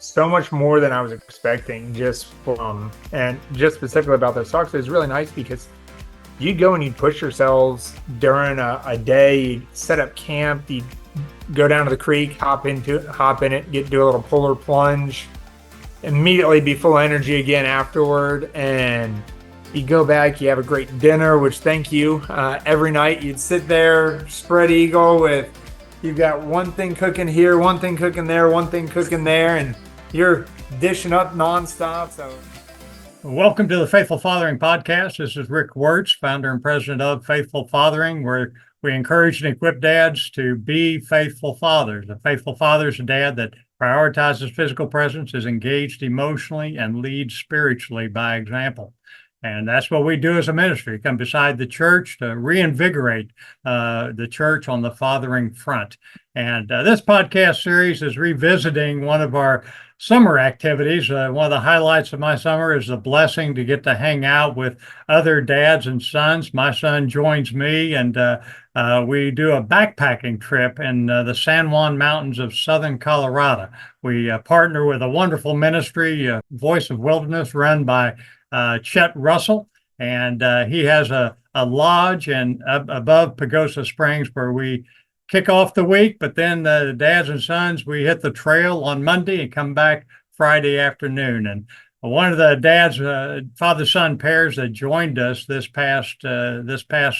so much more than I was expecting just from, and just specifically about those talks. It was really nice because you go and you push yourselves during a day, you set up camp, you go down to the creek, hop in it, do a little polar plunge, immediately be full of energy again afterward. And you go back, you have a great dinner, which thank you. Every night you'd sit there, spread eagle with, you've got one thing cooking here, one thing cooking there, one thing cooking there, and you're dishing up nonstop. So, welcome to the Faithful Fathering Podcast. This is Rick Wirtz, founder and president of Faithful Fathering, where we encourage and equip dads to be faithful fathers. A faithful father is a dad that prioritizes physical presence, is engaged emotionally, and leads spiritually by example. And that's what we do as a ministry, come beside the church to reinvigorate the church on the fathering front. And this podcast series is revisiting one of our summer activities. One of the highlights of my summer is the blessing to get to hang out with other dads and sons. My son joins me, and we do a backpacking trip in the San Juan Mountains of southern Colorado. We partner with a wonderful ministry, Voice of Wilderness, run by Chet Russell, and he has a lodge above Pagosa Springs where we kick off the week, but then the dads and sons, we hit the trail on Monday and come back Friday afternoon. And one of the dads, father-son pairs that joined us this past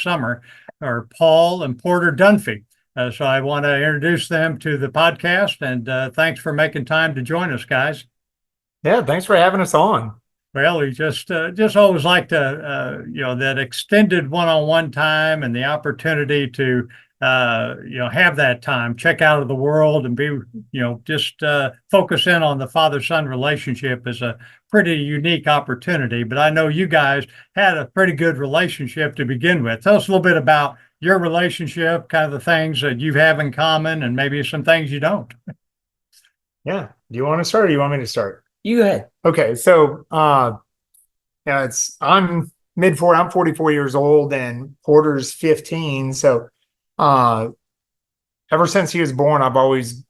summer are Paul and Porter Dunphy. So I want to introduce them to the podcast, and thanks for making time to join us, guys. Yeah, thanks for having us on. Well, we just always like to, that extended one-on-one time and the opportunity to, have that time, check out of the world and be, just focus in on the father-son relationship is a pretty unique opportunity. But I know you guys had a pretty good relationship to begin with. Tell us a little bit about your relationship, kind of the things that you have in common and maybe some things you don't. Yeah. Do you want to start or do you want me to start? You go ahead. Okay. So, I'm mid-40, I'm 44 years old and Porter's 15. So, ever since he was born, I've always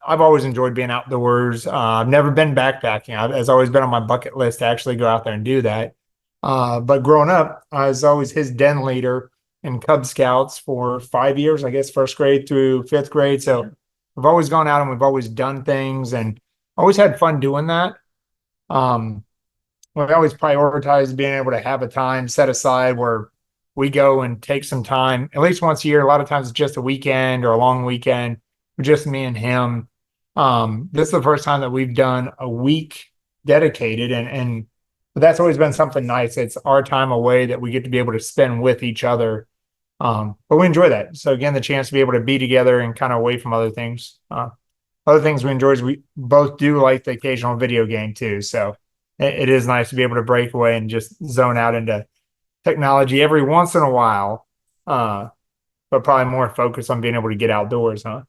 enjoyed being outdoors. I've never been backpacking. It's always been on my bucket list to actually go out there and do that. But growing up, I was always his den leader in Cub Scouts for 5 years, I guess, first grade through fifth grade. So we've always gone out and we've always done things and always had fun doing that. We always prioritize being able to have a time set aside where we go and take some time, at least once a year. A lot of times it's just a weekend or a long weekend, just me and him. This is the first time that we've done a week dedicated, and that's always been something nice. It's our time away that we get to be able to spend with each other. But we enjoy that. So again, the chance to be able to be together and kind of away from other things. Other things we enjoy is we both do like the occasional video game too. So it is nice to be able to break away and just zone out into technology every once in a while, but probably more focused on being able to get outdoors, huh?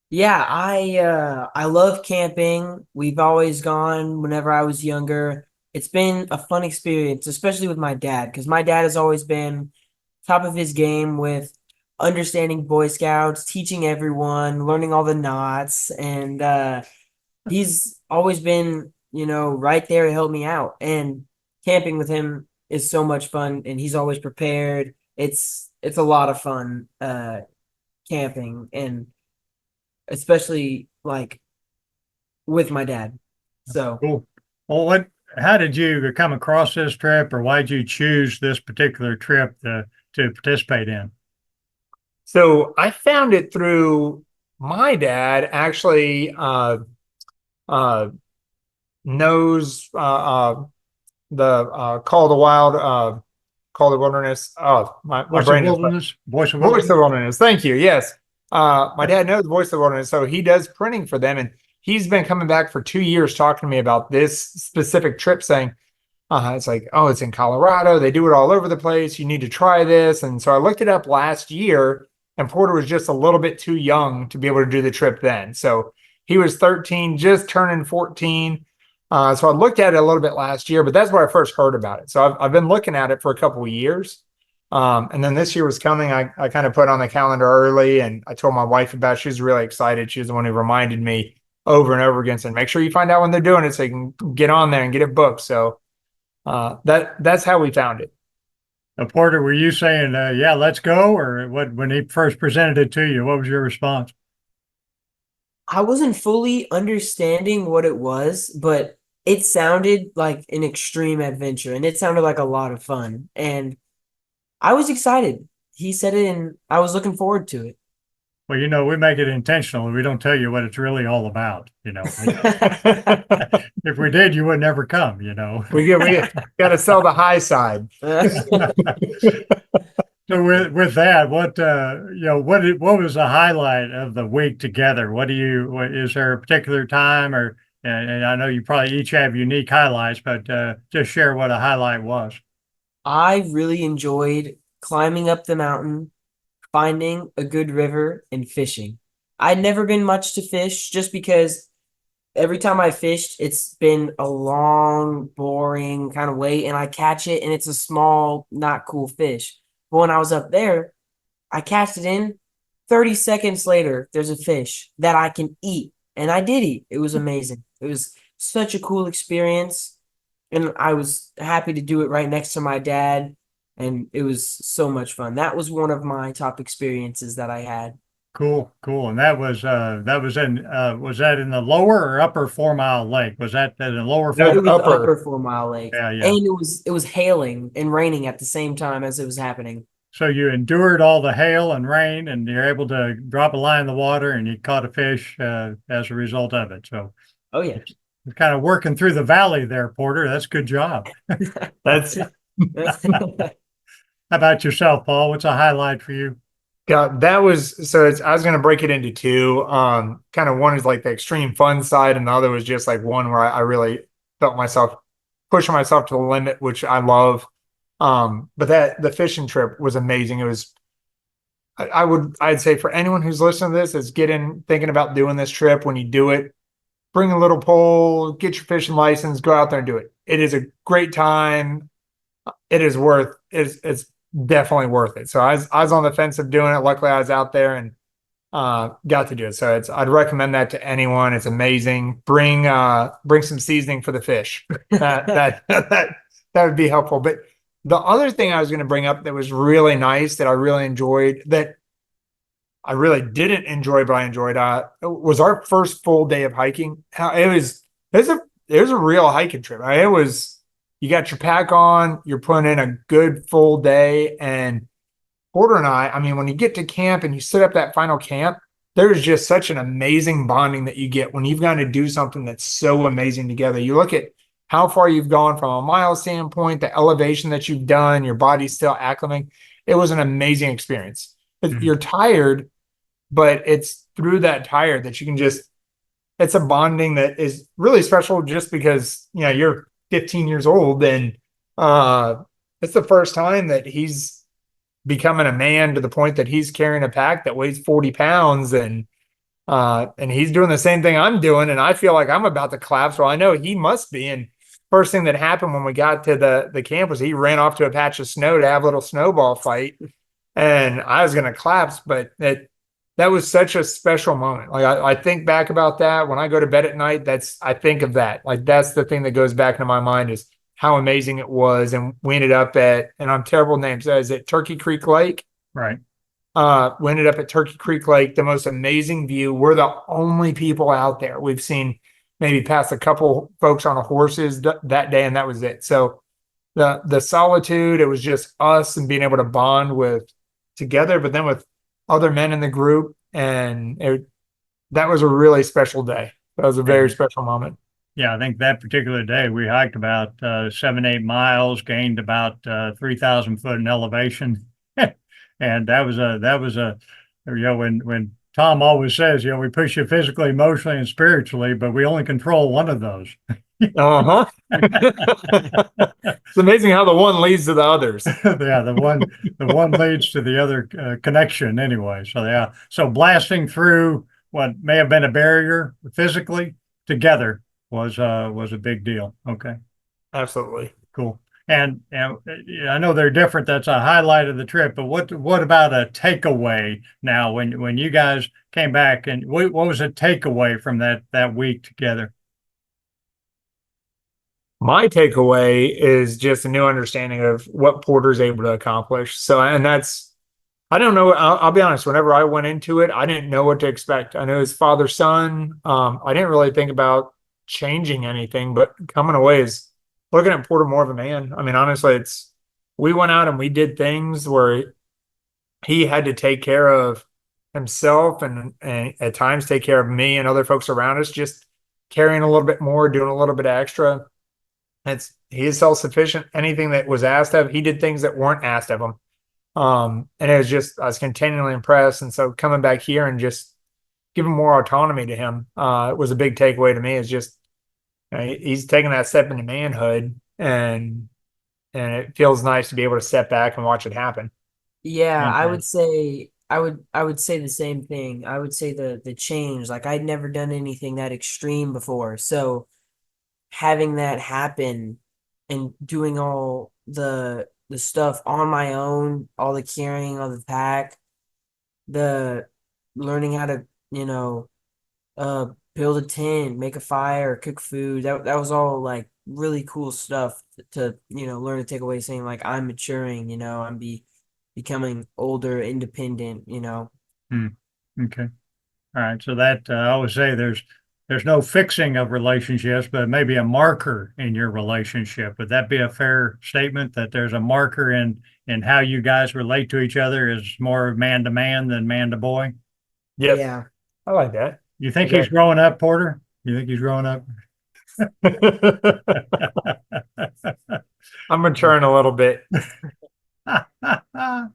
Yeah, I love camping. We've always gone whenever I was younger. It's been a fun experience, especially with my dad, because my dad has always been top of his game with understanding Boy Scouts, teaching everyone, learning all the knots, and he's always been, right there to help me out. And camping with him is so much fun, and he's always prepared. It's a lot of fun camping, and especially like with my dad. So cool. Well, how did you come across this trip, or why did you choose this particular trip to participate in? So I found it through my dad actually knows the Call of the Wild, Call of the Wilderness. Oh, my brain is Voice of Wilderness. Voice of Wilderness. Thank you. Yes. My dad knows Voice of Wilderness, so he does printing for them, and he's been coming back for 2 years talking to me about this specific trip, saying, it's like, oh, it's in Colorado. They do it all over the place. You need to try this. And so I looked it up last year, and Porter was just a little bit too young to be able to do the trip then. So he was 13, just turning 14. So I looked at it a little bit last year, but that's where I first heard about it. So I've been looking at it for a couple of years. And then this year was coming. I kind of put on the calendar early, and I told my wife about it. She was really excited. She was the one who reminded me over and over again. So make sure you find out when they're doing it so you can get on there and get it booked. So that's how we found it. Porter, were you saying, yeah, let's go? Or what, when he first presented it to you, what was your response? I wasn't fully understanding what it was, but it sounded like an extreme adventure and it sounded like a lot of fun. And I was excited. He said it and I was looking forward to it. Well, we make it intentional. We don't tell you what it's really all about. If we did, you would never come, We got to sell the high side. So with that, what was the highlight of the week together? Is there a particular time and I know you probably each have unique highlights, but just share what a highlight was. I really enjoyed climbing up the mountain, finding a good river, and fishing. I'd never been much to fish just because every time I fished, it's been a long, boring kind of wait, and I catch it, and it's a small, not cool fish. But when I was up there, I cast it in. 30 seconds later, there's a fish that I can eat, and I did eat. It was amazing. It was such a cool experience, and I was happy to do it right next to my dad, and it was so much fun. That was one of my top experiences that I had. Cool, cool. And was that in the lower or upper 4 Mile Lake? Was that in the lower No, It was the upper. upper 4 Mile Lake. Yeah, yeah. And it was hailing and raining at the same time as it was happening. So you endured all the hail and rain, and you're able to drop a line in the water, and you caught a fish as a result of it. So Oh yeah. you're kind of working through the valley there, Porter. That's a good job. That's How about yourself, Paul? What's a highlight for you? God, that was so I was gonna break it into two. Kind of one is like the extreme fun side, and the other was just like one where I really felt myself pushing myself to the limit, which I love. But that the fishing trip was amazing. It was I'd say for anyone who's listening to this is getting thinking about doing this trip, when you do it, bring a little pole, get your fishing license, go out there and do it. It is a great time. It's definitely worth it. So I was on the fence of doing it. Luckily I was out there and got to do it. So I'd recommend that to anyone. It's amazing. Bring some seasoning for the fish. That would be helpful. But the other thing I was going to bring up that was really nice, that I really enjoyed, that I really didn't enjoy, but I enjoyed, was our first full day of hiking. It was a real hiking trip. You got your pack on, you're putting in a good full day. And Porter and I mean, when you get to camp and you set up that final camp, there's just such an amazing bonding that you get when you've got to do something that's so amazing together. You look at how far you've gone from a mile standpoint, the elevation that you've done, your body's still acclimating. It was an amazing experience. You're tired, but it's through that tired that you can it's a bonding that is really special, just because, you're 15 years old, and it's the first time that he's becoming a man to the point that he's carrying a pack that weighs 40 pounds, and he's doing the same thing I'm doing, and I feel like I'm about to collapse. Well, I know he must be. And first thing that happened when we got to the camp was he ran off to a patch of snow to have a little snowball fight, and I was going to collapse. But that was such a special moment. Like I think back about that when I go to bed at night. I think of that. Like that's the thing that goes back into my mind, is how amazing it was. And we ended up and I'm terrible with names. Is it Turkey Creek Lake? Right. We ended up at Turkey Creek Lake, the most amazing view. We're the only people out there. We've seen maybe past a couple folks on horses that day, and that was it. So the solitude, it was just us and being able to bond together, but then with other men in the group, and that was a really special day. That was a very special moment. Yeah, I think that particular day we hiked about 7, 8 miles, gained about 3,000 foot in elevation, and that was when Tom always says, we push you physically, emotionally, and spiritually, but we only control one of those. Uh-huh. It's amazing how the one leads to the others. Yeah, the one leads to the other connection anyway. So yeah, so blasting through what may have been a barrier physically together was a big deal. Okay, Absolutely. cool. And I know they're different. That's a highlight of the trip. But what about a takeaway now? When you guys came back, and what was a takeaway from that week together? My takeaway is just a new understanding of what Porter's able to accomplish. So, and that's, I don't know. I'll be honest. Whenever I went into it, I didn't know what to expect. I know his father son. I didn't really think about changing anything, but coming away is looking at Porter more of a man. I mean, honestly, we went out and we did things where he had to take care of himself and at times take care of me and other folks around us, just carrying a little bit more, doing a little bit extra. He is self-sufficient. Anything that was asked of, he did things that weren't asked of him. And it was just, I was continually impressed. And so coming back here and just giving more autonomy to him, was a big takeaway to me. Is just, he's taking that step into manhood, and it feels nice to be able to step back and watch it happen. Yeah, I Okay. would say I would say the same thing. I would say the change. Like I'd never done anything that extreme before. So having that happen and doing all the stuff on my own, all the carrying, all the pack, the learning how to, you know, build a tent, make a fire, cook food. That was all like really cool stuff to, learn to take away, saying like I'm maturing, becoming older, independent, Hmm. Okay. All right. So that I always say there's no fixing of relationships, but maybe a marker in your relationship. Would that be a fair statement that there's a marker in how you guys relate to each other is more man to man than man to boy? Yes, Yeah. I like that. You think he's Okay. growing up, Porter? You think he's growing up? I'm maturing a little bit. Well,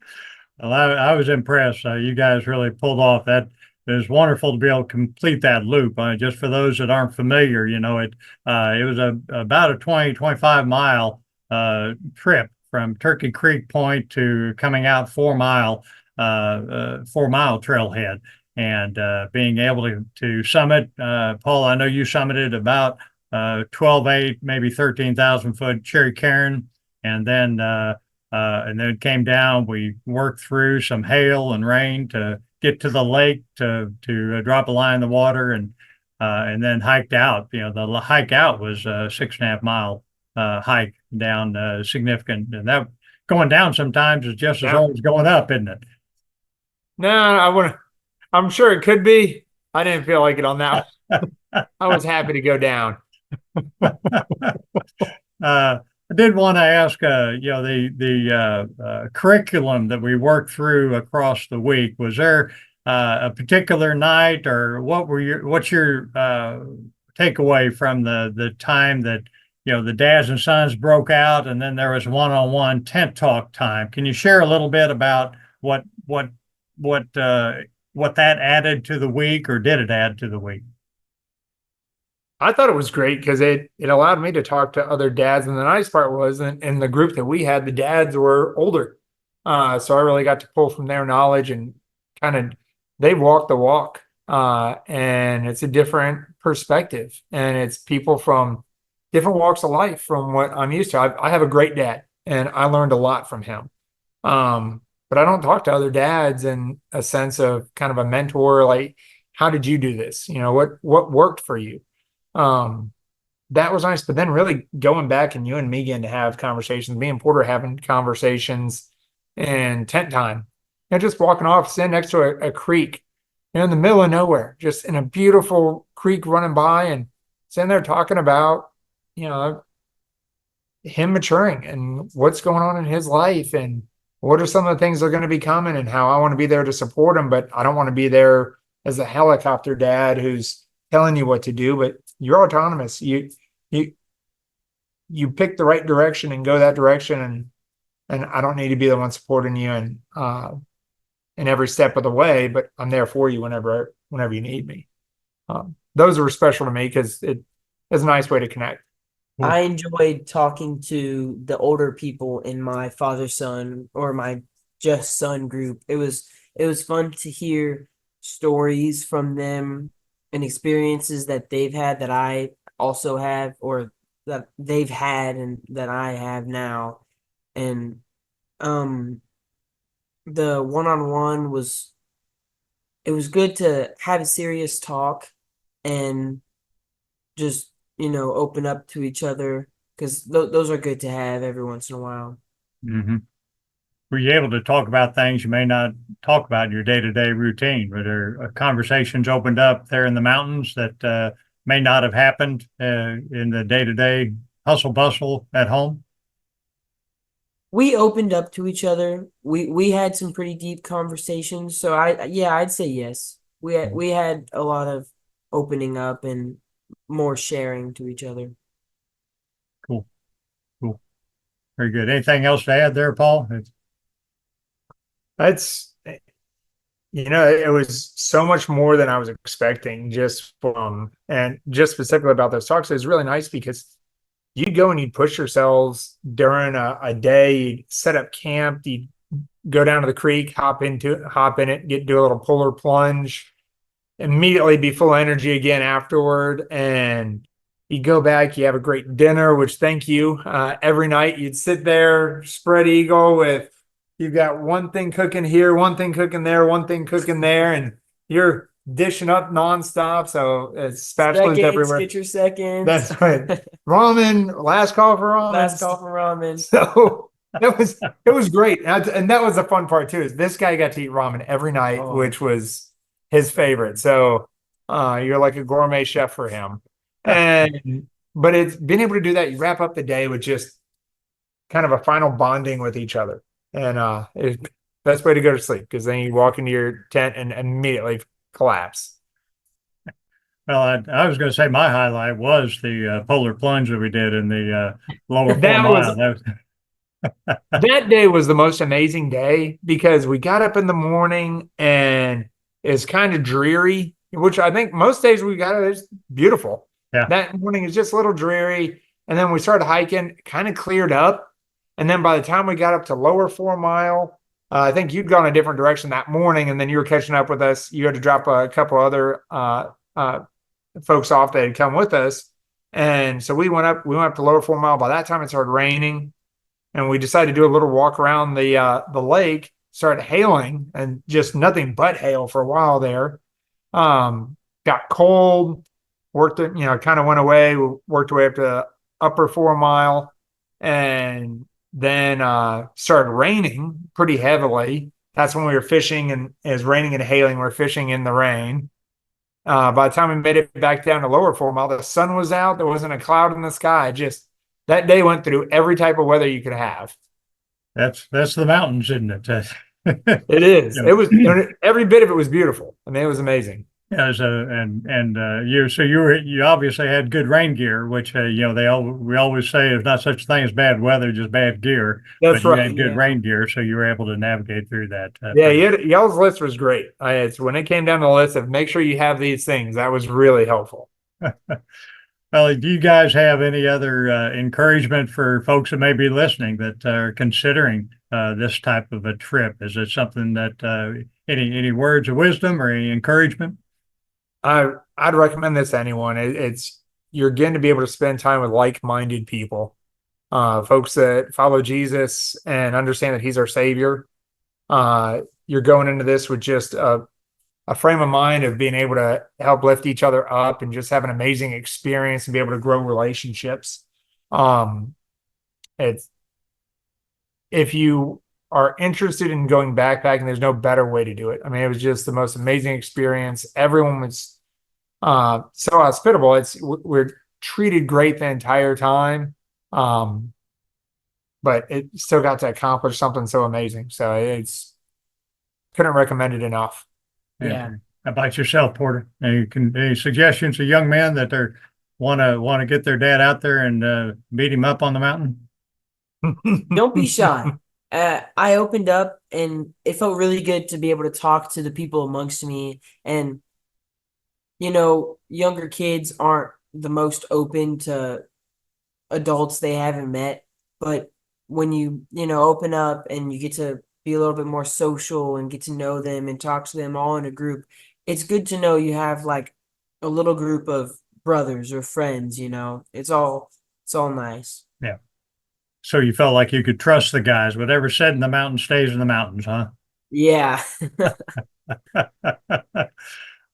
I was impressed. You guys really pulled off that. It was wonderful to be able to complete that loop. Just for those that aren't familiar, it was about a 25 mile trip from Turkey Creek Point to coming out 4 mile 4 mile trailhead, and being able to summit. Paul, I know you summited about 12.8, maybe 13,000 foot Cherry Cairn, and then and then it came down. We worked through some hail and rain to get to the lake to drop a line in the water, and then hiked out. The hike out was a 6.5 mile hike down, significant, and that going down sometimes is just as Yeah. hard as going up, isn't it? No, I want to. I'm sure it could be. I didn't feel like it on that one. I was happy to go down. I did want to ask, the curriculum that we worked through across the week. Was there a particular night, or what's your takeaway from the time that the dads and sons broke out, and then there was one-on-one tent talk time? Can you share a little bit about what what that added to the week, or did it add to the week? I thought it was great because it allowed me to talk to other dads. And the nice part was, in the group that we had, the dads were older. So I really got to pull from their knowledge and kind of they walk the walk. And it's a different perspective. And it's people from different walks of life from what I'm used to. I have a great dad and I learned a lot from him. But I don't talk to other dads in a sense of kind of a mentor, like, how did you do this? What worked for you? Um, that was nice. But then really going back and you and me getting to have conversations, me and Porter having conversations in tent time, and just walking off, sitting next to a creek, in the middle of nowhere, just in a beautiful creek running by, and sitting there talking about, you know, him maturing and what's going on in his life and what are some of the things that are going to be coming and how I want to be there to support him, but I don't want to be there as a helicopter dad who's telling you what to do, but you're autonomous. You you pick the right direction and go that direction, and I don't need to be the one supporting you and in every step of the way, but I'm there for you whenever you need me. Those were special to me because it is a nice way to connect. Cool. I enjoyed talking to the older people in my father son or my just son group. It was fun to hear stories from them and experiences that they've had that I also have, or that they've had and that I have now. And um the one-on-one was it was good to have a serious talk and just, open up to each other because those are good to have every once in a while. Hmm. Were you able to talk about things you may not talk about in your day-to-day routine? Were there conversations opened up there in the mountains that may not have happened in the day-to-day hustle bustle at home? We opened up to each other. We had some pretty deep conversations. So I'd say yes. We had a lot of opening up and more sharing to each other. Cool, cool, very good. Anything else to add there, Paul? That's, it was so much more than I was expecting just from, and just specifically about those talks. It was really nice because you'd go and you'd push yourselves during a day, you'd set up camp, you'd go down to the creek, hop in it, do a little polar plunge, immediately be full of energy again afterward. And you go back, you have a great dinner, which thank you. Every night you'd sit there, spread eagle with, you've got one thing cooking here, one thing cooking there, one thing cooking there, and you're dishing up nonstop. So it's spatulas Seconds, everywhere. get your seconds. That's right. Ramen, last call for ramen. Last call for ramen. So it was great. And that was the fun part too, is this guy got to eat ramen every night, Oh. which was his favorite. So you're like a gourmet chef for him. And but it's being able to do that, you wrap up the day with just kind of a final bonding with each other. And it's best way to go to sleep because then you walk into your tent and immediately collapse. Well, I was going to say my highlight was the polar plunge that we did in the lower four That mile. was That was that day was the most amazing day because we got up in the morning and it's kind of dreary, which I think most days we got it's beautiful. yeah, That morning is just a little dreary. And then we started hiking, kind of cleared up. And then by the time we got up to lower 4 mile, I think you'd gone a different direction that morning, and then you were catching up with us. You had to drop a couple other folks off that had come with us. And so we went up to lower 4 mile. By that time it started raining and we decided to do a little walk around the lake. Started hailing and just nothing but hail for a while there. Got cold, worked it, kind of went away. Worked our way up to upper 4 mile, and then started raining pretty heavily. That's when we were fishing, and it was raining and hailing. We are fishing in the rain. By the time we made it back down to lower 4 mile, the sun was out. There wasn't a cloud in the sky. Just that day went through every type of weather you could have. that's the mountains, isn't it? It is. You It was know, every bit of it was beautiful. I mean, it was amazing. yeah, you obviously had good rain gear, which we always say there's not such a thing as bad weather, just bad gear. That's But you right. had good Yeah. rain gear, so you were able to navigate through that. Yeah, y'all's list was great. It's when it came down to the list of make sure you have these things, that was really helpful. Well, do you guys have any other encouragement for folks that may be listening that are considering this type of a trip? Is it something that any words of wisdom or any encouragement? I'd recommend this to anyone. It's you're going to be able to spend time with like-minded people, folks that follow Jesus and understand that He's our Savior. You're going into this with just a frame of mind of being able to help lift each other up and just have an amazing experience and be able to grow relationships. It's if you are interested in going backpacking, there's no better way to do it. I mean, it was just the most amazing experience. Everyone was so hospitable. We're treated great the entire time. But it still got to accomplish something so amazing. So it's couldn't recommend it enough. Yeah. How about yourself, Porter? Any suggestions to young men that they want to get their dad out there and beat him up on the mountain? Don't be shy. I opened up and it felt really good to be able to talk to the people amongst me. And, younger kids aren't the most open to adults they haven't met. But when you open up and you get to be a little bit more social and get to know them and talk to them all in a group, it's good to know you have like a little group of brothers or friends. It's all It's all nice. Yeah. So you felt like you could trust the guys. Whatever's said in the mountains stays in the mountains, huh? Yeah.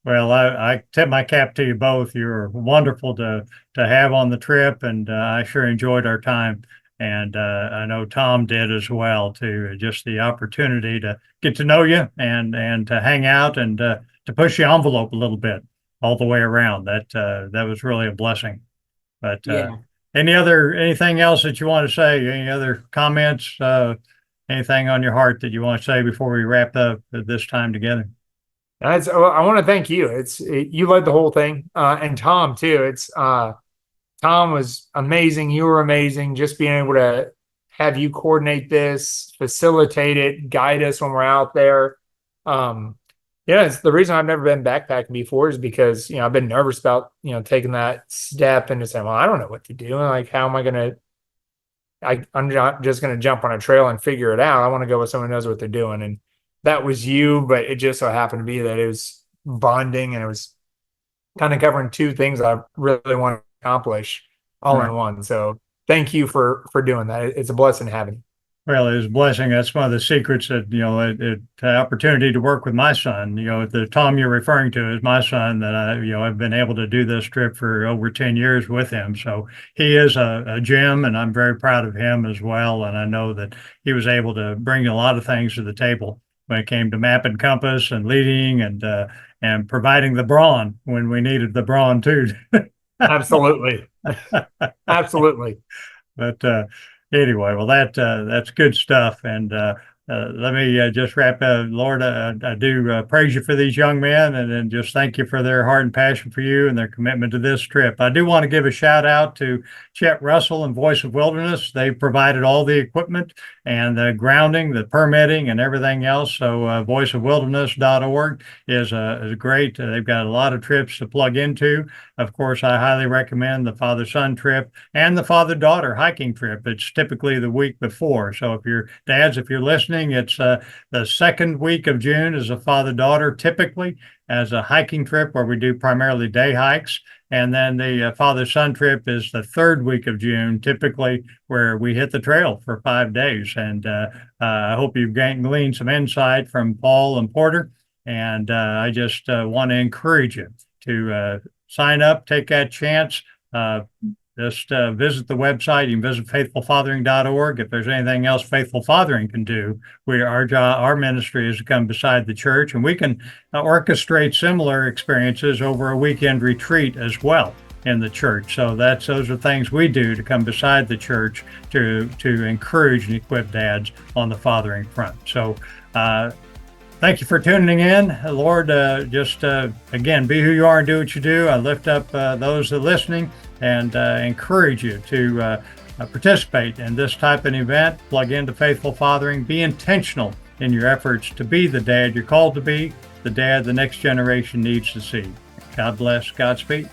Well, I tip my cap to you both. You're wonderful to have on the trip, and I sure enjoyed our time. And I know Tom did as well too. Just the opportunity to get to know you and to hang out and to push the envelope a little bit all the way around. That was really a blessing. But Yeah. anything else that you want to say? Any other comments? Anything on your heart that you want to say before we wrap up this time together? I want to thank you. You led the whole thing, and Tom too. Tom was amazing. You were amazing. Just being able to have you coordinate this, facilitate it, guide us when we're out there. Um, yeah, it's the reason I've never been backpacking before is because I've been nervous about taking that step and just saying, well, I don't know what to do. And like, how am I gonna? I'm not just gonna jump on a trail and figure it out. I want to go with someone who knows what they're doing, and that was you. But it just so happened to be that it was bonding and it was kind of covering two things I really want to accomplish all Right. in one. So thank you for doing that. It's a blessing having you. Well, it was a blessing. That's one of the secrets that, the opportunity to work with my son, the Tom you're referring to is my son that I've been able to do this trip for over 10 years with him. So he is a gem and I'm very proud of him as well. And I know that he was able to bring a lot of things to the table when it came to map and compass and leading and providing the brawn when we needed the brawn too. Absolutely. Absolutely. But anyway, well, that's good stuff. And let me just wrap up. Lord, I do praise you for these young men and then just thank you for their heart and passion for you and their commitment to this trip. I do want to give a shout out to Chet Russell and Voice of Wilderness. They provided all the equipment and the grounding, the permitting, and everything else. So voiceofwilderness.org is great. They've got a lot of trips to plug into. Of course, I highly recommend the father-son trip and the father-daughter hiking trip. It's typically the week before. So if you're dads, if you're listening, it's the second week of June is a father-daughter typically as a hiking trip where we do primarily day hikes. And then the father-son trip is the third week of June, typically where we hit the trail for 5 days. And I hope you've gleaned some insight from Paul and Porter. And I just want to encourage you to sign up, take that chance. Just visit the website. You can visit faithfulfathering.org. If there's anything else Faithful Fathering can do, our ministry is to come beside the church, and we can orchestrate similar experiences over a weekend retreat as well in the church. So those are things we do to come beside the church to encourage and equip dads on the fathering front. So thank you for tuning in. Lord, again, be who you are and do what you do. I lift up those that are listening and encourage you to participate in this type of event. Plug into Faithful Fathering. Be intentional in your efforts to be the dad you're called to be, the dad the next generation needs to see. God bless. Godspeed.